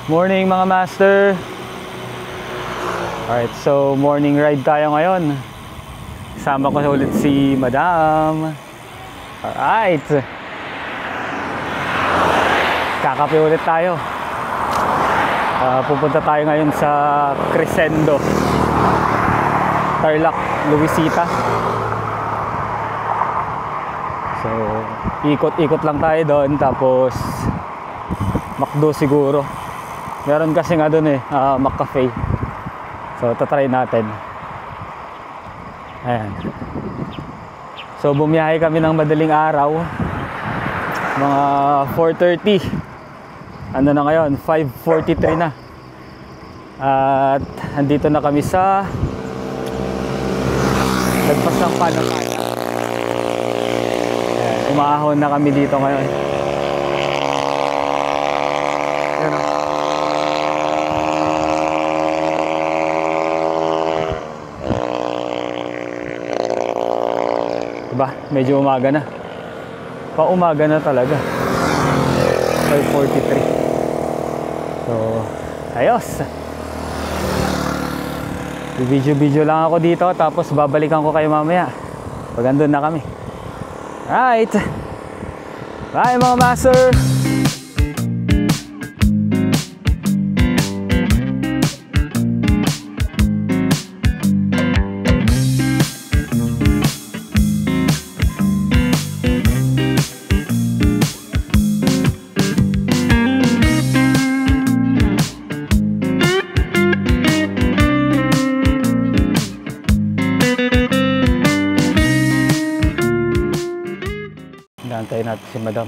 Morning mga master. Alright, so morning ride tayo ngayon. Kasama ko ulit si Madam. Alright, kakape ulit tayo. Pupunta tayo ngayon sa Crescendo, Tarlac, Luisita. So ikot-ikot lang tayo doon, tapos McDo siguro. Meron kasi nga doon McCafe. So tatry natin. Ayan. So bumiyahe kami ng madaling araw, mga 4:30. Ano na ngayon, 5:43 na. At andito na kami sa lagpas ng Panataya. Umahon na kami dito ngayon. Ayan o. Diba? Medyo umaga na. Pa-umaga na talaga. 5:43. So, ayos. Video lang ako dito, tapos babalikan ko kayo mamaya pag andun na kami. Alright. Bye mga master. Antayin natin si Madam.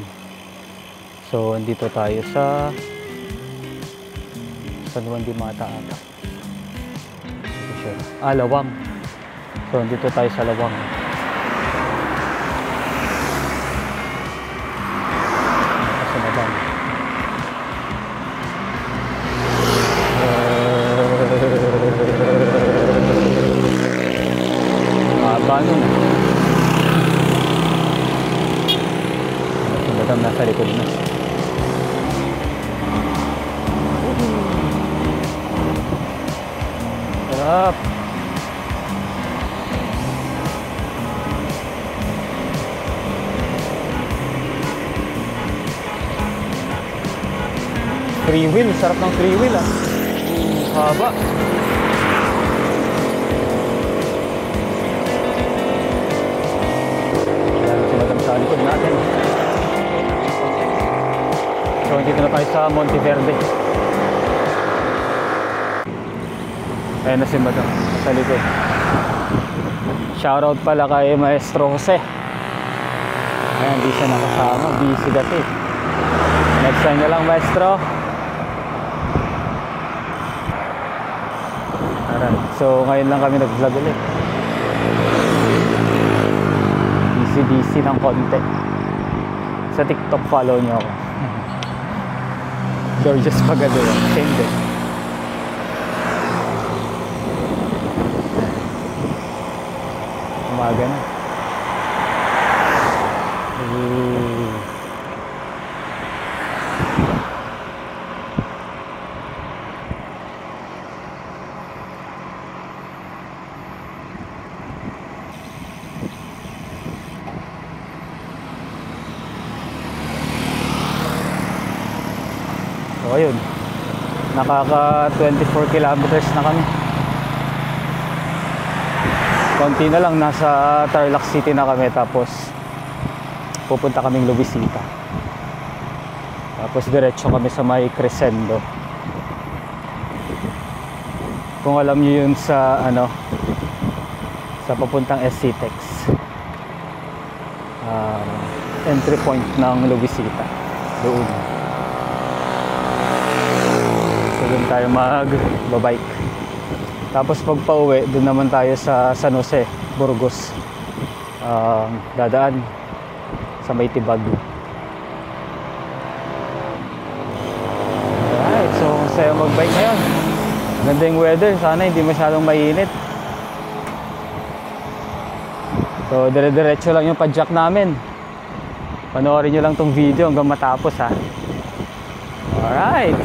So andito tayo sa San Juan de Mata ata. Lawang. So andito tayo sa Lawang. Si Madam. Paano na? Nasa likod na. Sarap. Free wheel, sarap ng free wheel ah. Haba. Ayan si Madam sa likod natin. So dito na tayo sa Monteverde. Ayan na si Madam sa likod. Shoutout pala kay Maestro Jose. Ayan, di siya nakasama, busy dati. Next time na lang, Maestro. Alright, so ngayon lang kami nag-vlog ulit. Busy ng konti. Sa TikTok follow nyo ako. Gorgeous Pagadura. Same din. Umaga na. So ayun, nakaka 24 kilometers na kami. Konti na lang, nasa Tarlac City na kami, tapos pupunta kaming Luisita. Tapos diretso kami sa may Crescendo. Kung alam niyo yun sa sa papuntang SCTEX, entry point ng Luisita doon. Doon tayo mag-bike. Tapos pag pauwi, doon naman tayo sa San Jose, Burgos. Dadaan sa may Tibag. Alright, so masaya mag-bike ngayon. Ganda yung weather, sana hindi masyadong mainit. So dire-diretso lang yung padjak namin. Panoorin nyo lang tong video hanggang matapos ha. Alright.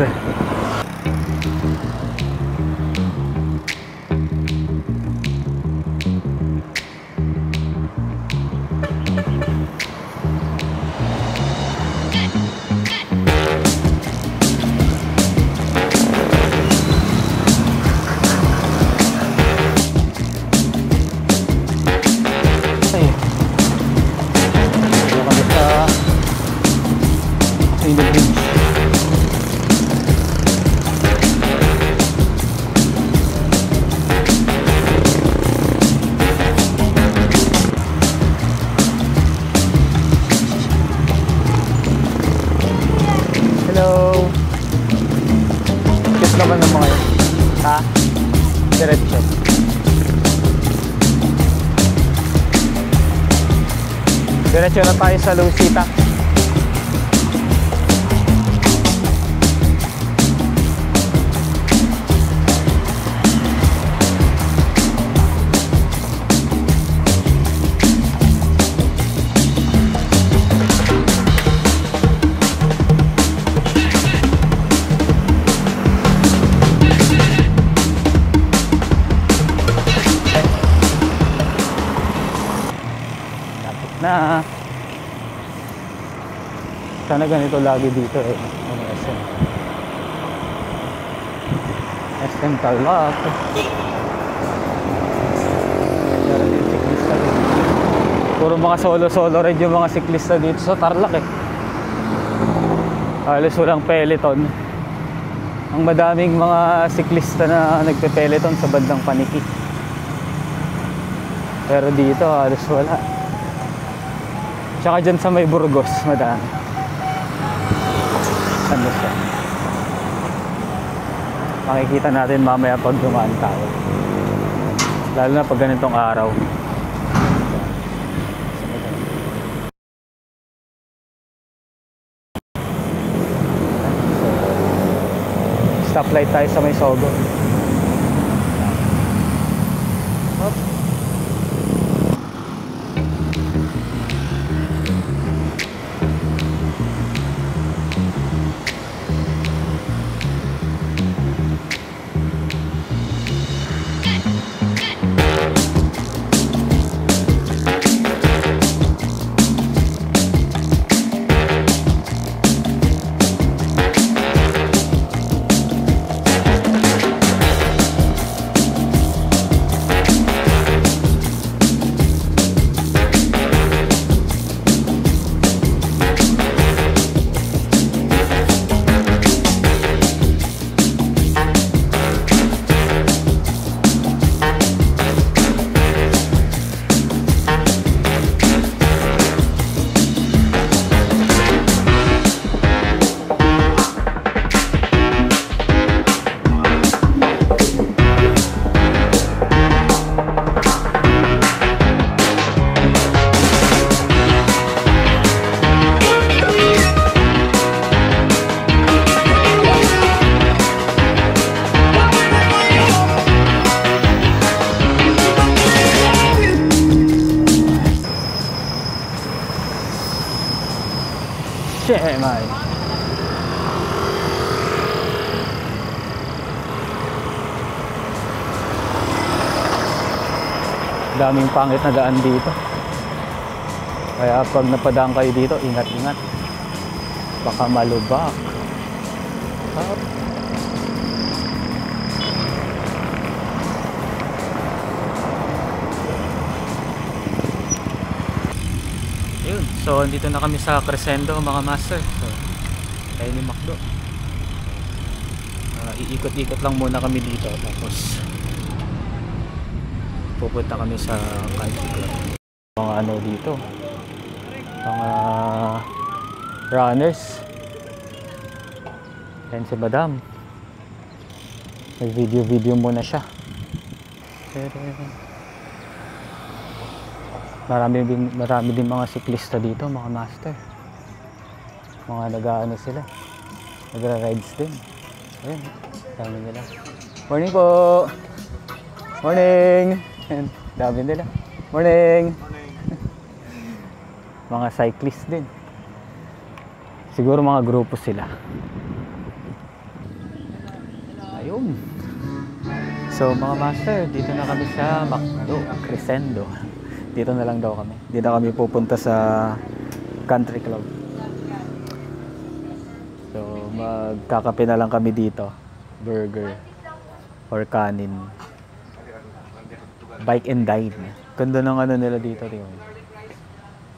Naman ng mga yun. Ha? Diretso. Diretso na tayo sa Lucita. Na sana ganito lagi dito eh. Ano, SM Tarlac. Meron din siklista dito. Puro mga solo rin yung mga siklista dito sa Tarlac eh. Halos walang peloton. Ang madaming mga siklista na nagpe-peloton sa bandang Paniki. Pero dito halos wala. Tsaka dyan sa may Burgos, madami. Ano siya? Makikita natin mamaya pag dumaan tayo. Lalo na pag ganitong araw. Stoplight tayo sa may Sogo. Shit, man. Daming pangit na daan dito. Kaya pag napadaan kayo dito, ingat-ingat. Baka malubak. Yun. So, dito na kami sa Crescendo, mga master. So, tayo ni Macdo. Iikot-ikot lang muna kami dito. Tapos, pupunta kami sa country club. Mga ano dito. Mga runners. Yan si Madam. May video muna siya. Marami din mga siklista dito, mga master. Mga nag-aano sila. Nagra-rides din. Ayun, dami nila. Morning po! Morning! Ayun, dami nila. Morning! Mga cyclist din. Siguro mga grupo sila. Ayun. So mga master, dito na kami sa McDo, Crescendo. Dito na lang daw kami. Dito na kami pupunta sa Country Club. So magkakape na lang kami dito. Burger or kanin. Bike and dine. Ganda ng ano nila dito, tingnan.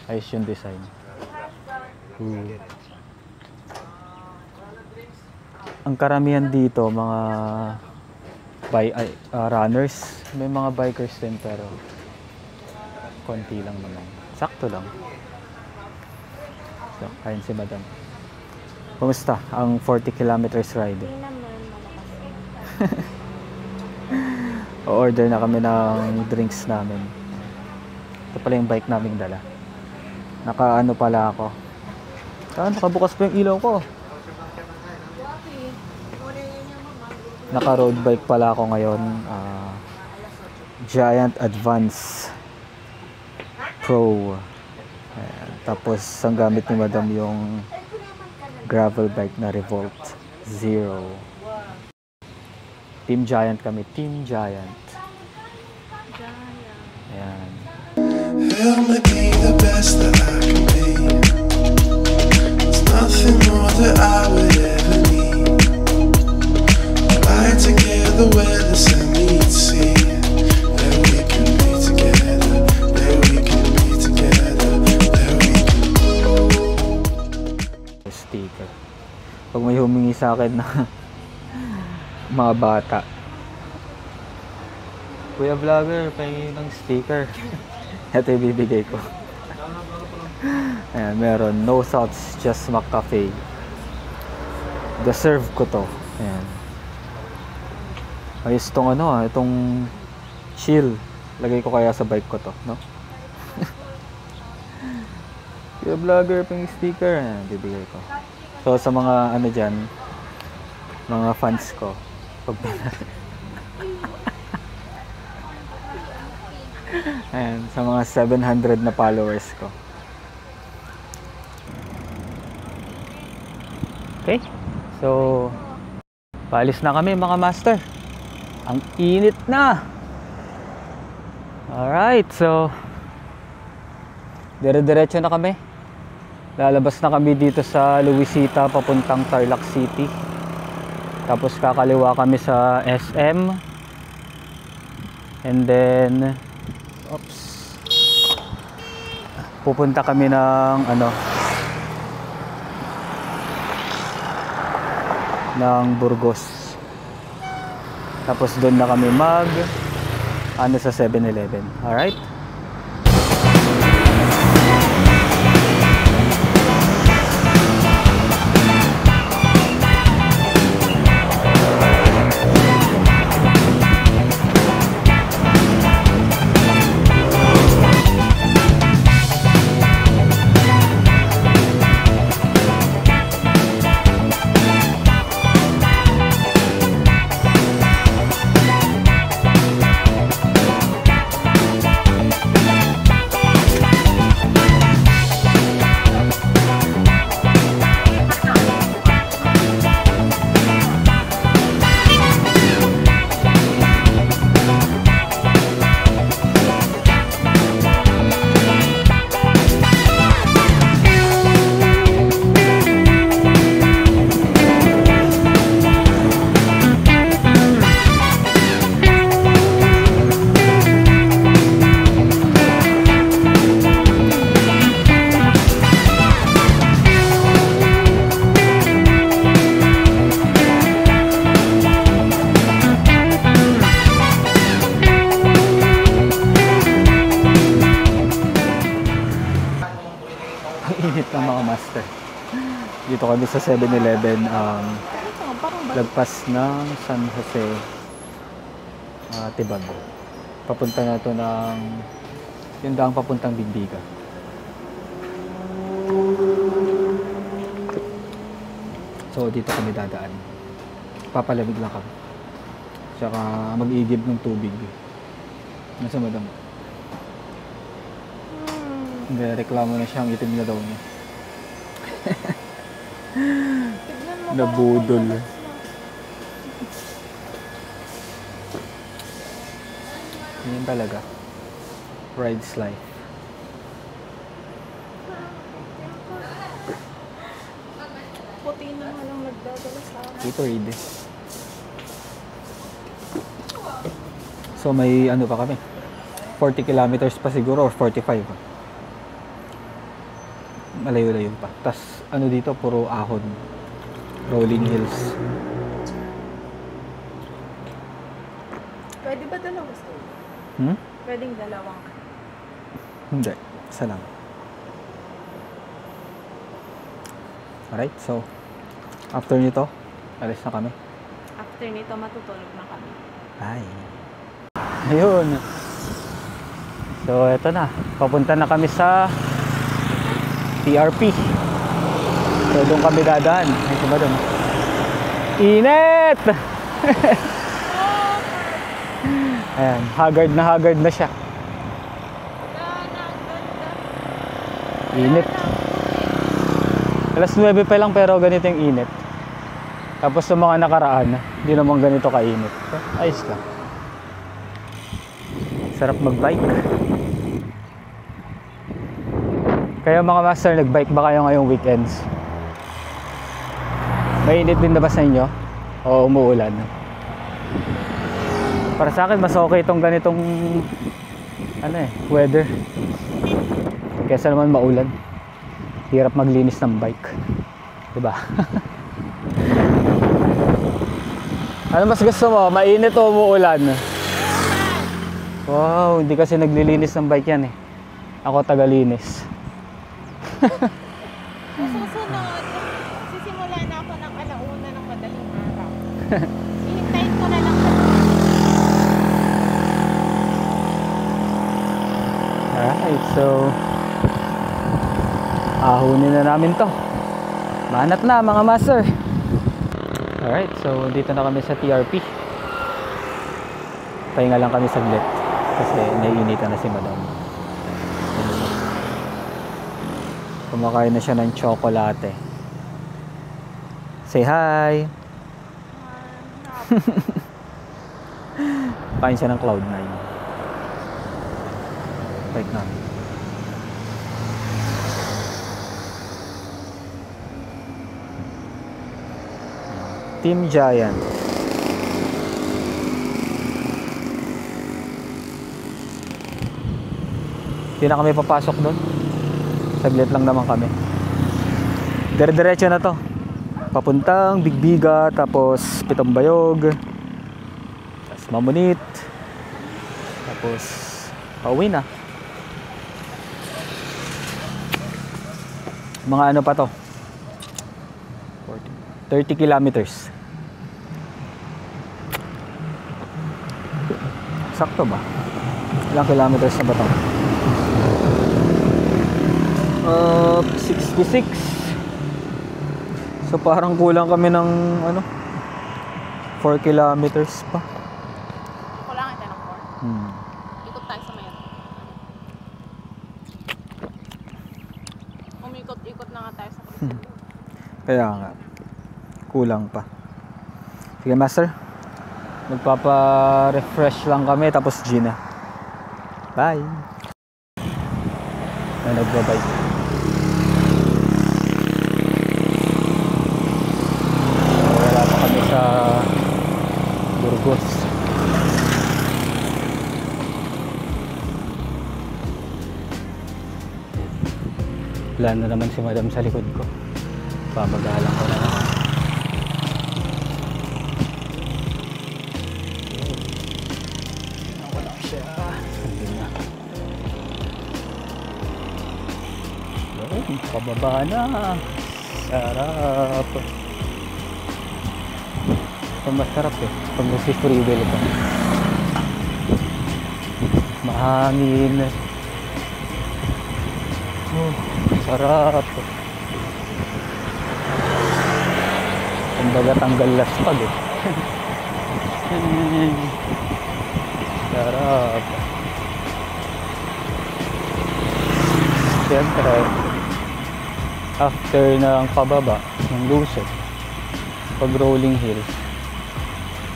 Ayos yung design. Ang karamihan dito mga runners, may mga bikers din pero konti lang naman. Sakto lang. So, kain si Madam. Kumusta ang 40 kilometers ride? Hindi naman malakas. O-order na kami ng drinks namin. Ito pala yung bike naming dala. Naka-ano pala ako. Nakabukas pa yung ilaw ko. Naka-road bike pala ako ngayon. Giant Advance Pro. Ayan. Tapos ang gamit ni Madam yung gravel bike na Revolt Zero. Team Giant kami. Team Giant. Ayan. Help me be the best that I can be. There's nothing more that I would ever need. Fly together where the sun meets sea. Where we can be together. Where we can be together. Where we can. Sticker. Pag may humingi sa akin na mga bata, Kuya Vlogger, pahingi ng sticker. Ito yung bibigay ko. Ayan, meron. No thoughts, just McCafe. Deserve ko to. Ayan. Ayos itong ano, itong chill. Lagay ko kaya sa bike ko to, no? Kuya Vlogger, pahingi sticker. Ayan, bibigay ko. So, sa mga ano dyan, mga fans ko, pag ayan, sa mga 700 na followers ko. Okay, so paalis na kami mga master. Ang init na. Alright, so dire-diretso na kami. Lalabas na kami dito sa Luisita papuntang Tarlac City. Tapos kakaliwa kami sa SM. And then pupunta kami ng ano, ng Burgos. Tapos doon na kami ano sa 7-Eleven. Alright? Init na mga master. Dito kami sa 7-Eleven, lagpas ng San Jose, Tibag. Papunta na ito ng yung daang papuntang Bigbiga. So dito kami dadaan. Papalamig lang kami. Tsaka mag-iigib ng tubig. Nasa Madam? Hindi, reklamo na siya. Ang itim na daw niya. Nabudol. Yan talaga. Rides life. Puti na nga lang nagdadala sa akin. Ito read. So may ano pa kami. 40 kilometers pa siguro or 45. Malayo-layo pa. Tas ano dito, puro ahon. Rolling hills. Pwede ba dalawa gusto? Pwedeng dalawang. Hindi. Isa lang. Alright, so after nito, alis na kami. After nito, matutulog na kami. Ay. Ayun. So, eto na. Papunta na kami sa TRP. So, doon kami dadaan. Ito ba doon? Init! Ayan. Haggard na siya. Init. Alas 9 pa lang pero ganito yung init. Tapos sa mga nakaraan, hindi naman ganito kainit. Ayos lang. Sarap magbike. Kaya mga master, nagbike ba kayo ngayong weekends? Mainit din na ba sa inyo? O umuulan? Para sa akin, mas okay itong ganitong weather. Kaysa naman maulan. Hirap maglinis ng bike. Diba? Ano mas gusto mo? Mainit o umuulan? Wow, hindi kasi naglilinis ng bike yan eh. Ako tagalinis. Susunod, sisimula na ako ng alauna ng madaling araw. Hihintayin ko na lang sa Alright, so ahunin na namin to. Manat na mga master. Alright, so dito na kami sa TRP. Pahinga lang kami saglit kasi naiinitan na si madam. Kumakain na siya ng tsokolate. Say hi! Kain siya ng Cloud9. Bike namin. Team Giant. Hindi na kami papasok doon. Saglit lang naman kami. Dire-diretso na to. Papuntang Bigbiga, tapos Pitong Bayog, tapos Mamunit, tapos pauwi na. Mga ano pa to? 30 kilometers. Sakto ba? Ilang kilometers na ba to? 66. So parang kulang kami ng 4 kilometers pa. Kulangan tayo ng 4. Ikot tayo sa mayon. Umikot-ikot na nga tayo sa Crisillo. Kaya nga. Kulang pa. Sige master. Magpapa-refresh lang kami tapos Gina. Bye. May nagbabike. Wala pa kami sa Burgos. Wala na naman si madam sa likod ko. Pamagalang ko na naman. Wala siya. Hindi na. Pababa na. Sarap. Ito masarap eh. Pag nasi-freewheel ka. Mahangin. Sarap. Kumbaga tanggal laspag eh. Sarap. Siyempre, after ng pababa ng Lucet, pag rolling hills,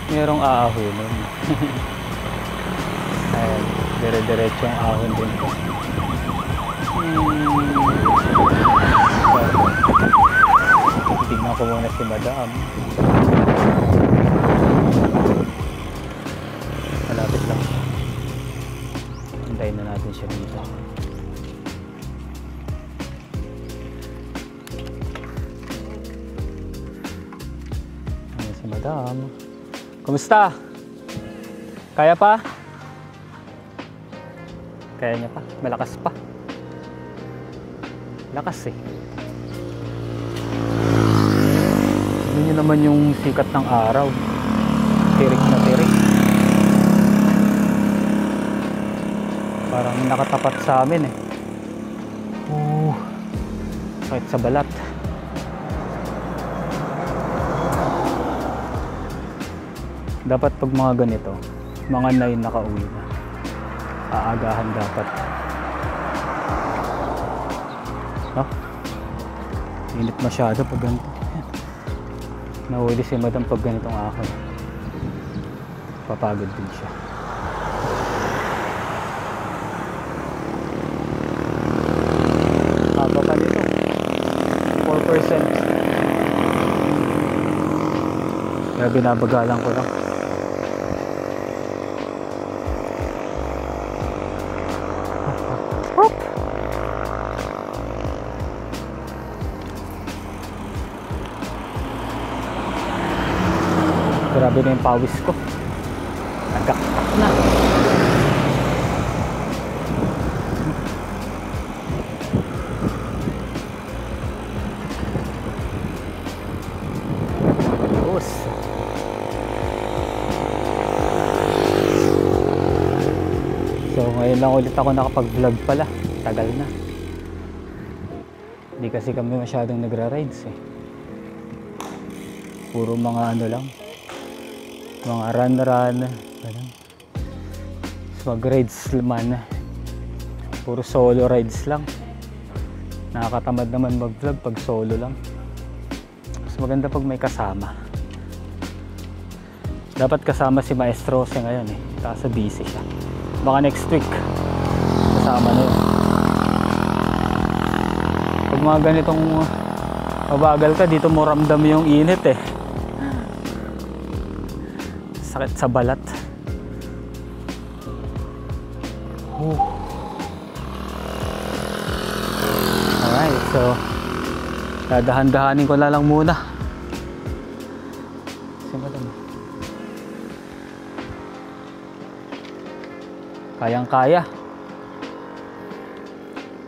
merong aahunan. Ayan. Dire-diretsong ahon din to. Tignan ko muna si Madam. Malapit lang siya. Hintayin na natin siya dito. Ayan si Madam. Kumusta? Kaya pa? Kaya niya pa? Malakas pa? Lakas eh. Tignan niyo naman yung sikat ng araw. Tirik na tirik. Parang nakatapat sa amin eh. Sakit sa balat. Dapat pag mga ganito, mga 9 nakauwi na. Aagahan dapat. No? Init masyado pag ganito. Nahuli si Madam pag ganitong ahon. Papagod din siya. Haba pa nito. 4%. Kaya binabagalan ko lang. Grabe na yung pawis ko. Nagkaktak na. Tapos. So ngayon lang ulit ako nakapag-vlog pala. Tagal na. Hindi kasi kami masyadong nagra-rides eh. Puro mga ano lang. Mga run-run. Mag-rides man. Puro solo rides lang. Nakakatamad naman mag-vlog pag solo lang. Mas maganda pag may kasama. Dapat kasama si Maestro siya ngayon eh. Kaso busy siya. Baka next week kasama na yun. Pag mga ganitong mabagal ka, dito mo ramdam yung init eh. Sakit sa balat. Alright, so dadahan-dahanin ko na lang muna. Si Madam. Kayang-kaya.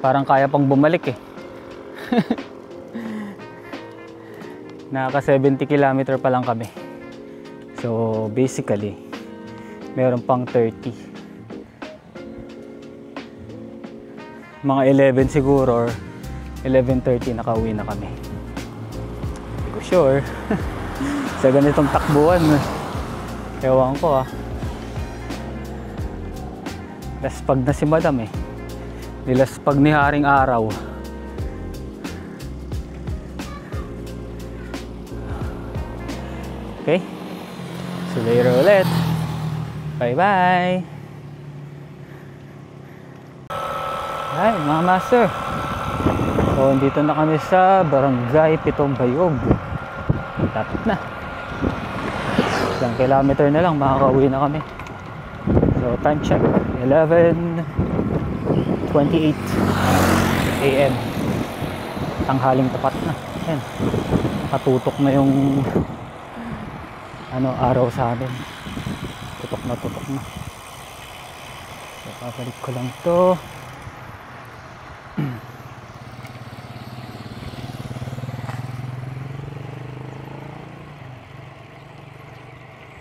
Parang kaya pang bumalik eh. Naka 70 km pa lang kami. So basically meron pang 30. Mga 11 siguro or 11:30 nakauwi na kami. Hindi ko sure. Sa ganitong takbuhan ewan ko laspag na si Madam eh. Nilaspag ni Haring Araw. Okay, so later ulit. Bye bye. Hi mga master. So dito na kami sa Barangay Pitong Bayog. Tapos na. Isang kilometer na lang makakauwi na kami. So time check 11:28 AM. Tanghaling tapat na. Ayan. Nakatutok na yung araw sa amin. Tutok na. So babalik ko lang to.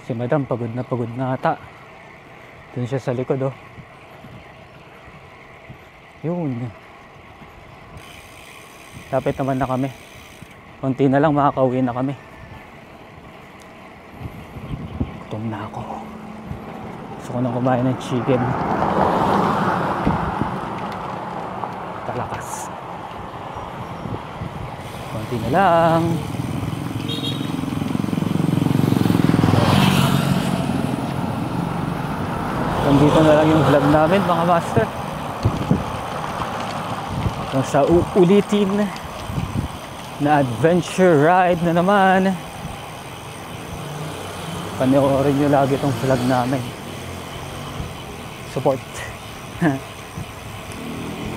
Si Madam pagod na ata. Doon siya sa likod Yun. Lapit naman na kami. Konti na lang makakauwi na kami. Gutom na ako. Gusto ko nang kumain ng chicken. Talakas. Konti na lang. dito na lang yung vlog namin mga master. Kung sa ulitin na adventure ride na naman, panoorin nyo lagi itong vlog namin. Support.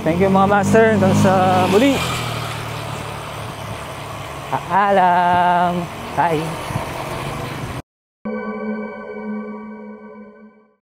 Thank you mga master. Hanggang sa muli. Paalam. Bye.